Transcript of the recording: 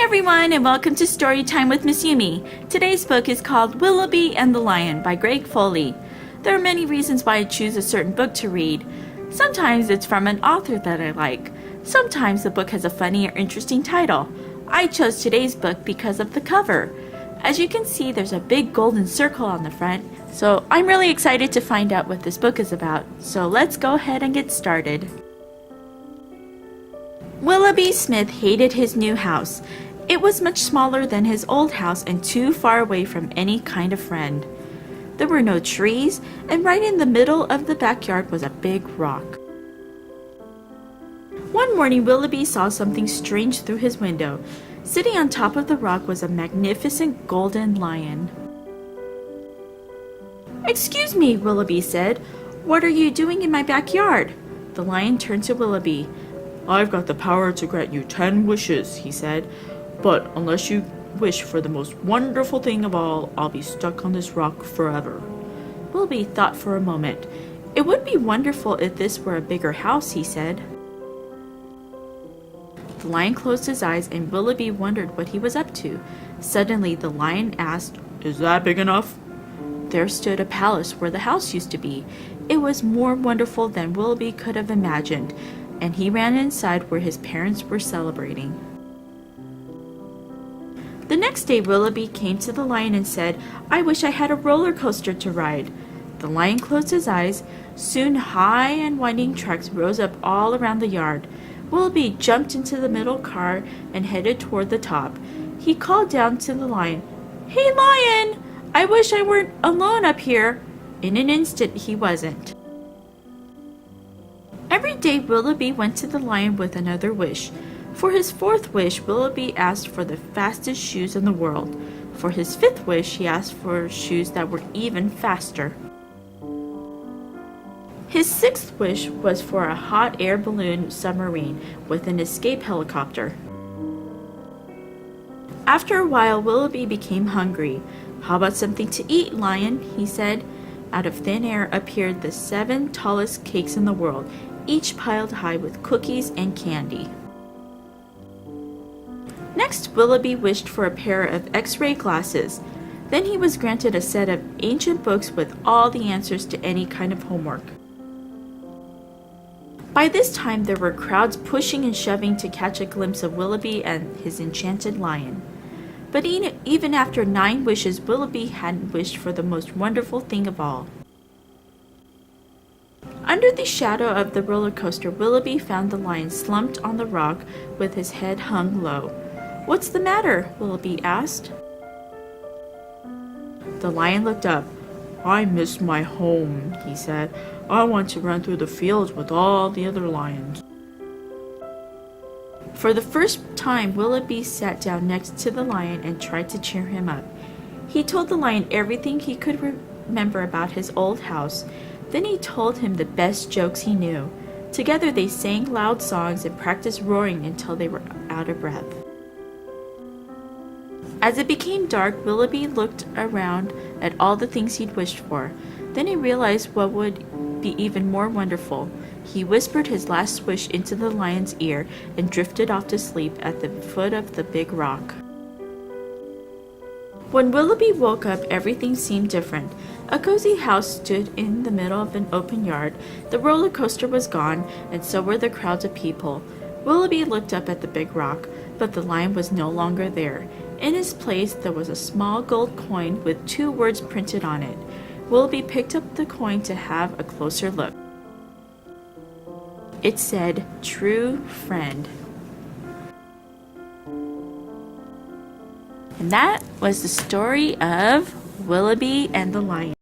everyone, and welcome to Storytime with Miss Yumi. Today's book is called Willoughby and the Lion by Greg Foley. There are many reasons why I choose a certain book to read. Sometimes it's from an author that I like. Sometimes the book has a funny or interesting title. I chose today's book because of the cover. As you can see, there's a big golden circle on the front, so I'm really excited to find out what this book is about. So let's go ahead and get started. Willoughby Smith hated his new house. It was much smaller than his old house and too far away from any kind of friend. There were no trees, and right in the middle of the backyard was a big rock. One morning, Willoughby saw something strange through his window. Sitting on top of the rock was a magnificent golden lion. "Excuse me," Willoughby said. "What are you doing in my backyard?" The lion turned to Willoughby. "I've got the power to grant you 10 wishes," he said. "But unless you wish for the most wonderful thing of all, I'll be stuck on this rock forever." Willoughby thought for a moment. "It would be wonderful if this were a bigger house," he said. The lion closed his eyes, and Willoughby wondered what he was up to. Suddenly, the lion asked, "Is that big enough?" There stood a palace where the house used to be. It was more wonderful than Willoughby could have imagined, and he ran inside where his parents were celebrating. The next day, Willoughby came to the lion and said, "I wish I had a roller coaster to ride." The lion closed his eyes. Soon high and winding tracks rose up all around the yard. Willoughby jumped into the middle car and headed toward the top. He called down to the lion, "Hey, lion! I wish I weren't alone up here." In an instant, he wasn't. Every day, Willoughby went to the lion with another wish. For his fourth wish, Willoughby asked for the fastest shoes in the world. For his fifth wish, he asked for shoes that were even faster. His sixth wish was for a hot air balloon submarine with an escape helicopter. After a while, Willoughby became hungry. "How about something to eat, lion?" he said. Out of thin air appeared the 7 tallest cakes in the world, each piled high with cookies and candy. Next, Willoughby wished for a pair of X-ray glasses. Then he was granted a set of ancient books with all the answers to any kind of homework. By this time, there were crowds pushing and shoving to catch a glimpse of Willoughby and his enchanted lion. But even after 9 wishes, Willoughby hadn't wished for the most wonderful thing of all. Under the shadow of the roller coaster, Willoughby found the lion slumped on the rock with his head hung low. "What's the matter?" Willoughby asked. The lion looked up. "I miss my home," he said. "I want to run through the fields with all the other lions." For the first time, Willoughby sat down next to the lion and tried to cheer him up. He told the lion everything he could remember about his old house. Then he told him the best jokes he knew. Together they sang loud songs and practiced roaring until they were out of breath. As it became dark, Willoughby looked around at all the things he'd wished for. Then he realized what would be even more wonderful. He whispered his last wish into the lion's ear and drifted off to sleep at the foot of the big rock. When Willoughby woke up, everything seemed different. A cozy house stood in the middle of an open yard. The roller coaster was gone, and so were the crowds of people. Willoughby looked up at the big rock, but the lion was no longer there. In his place, there was a small gold coin with 2 words printed on it. Willoughby picked up the coin to have a closer look. It said, "True Friend." And that was the story of Willoughby and the Lion.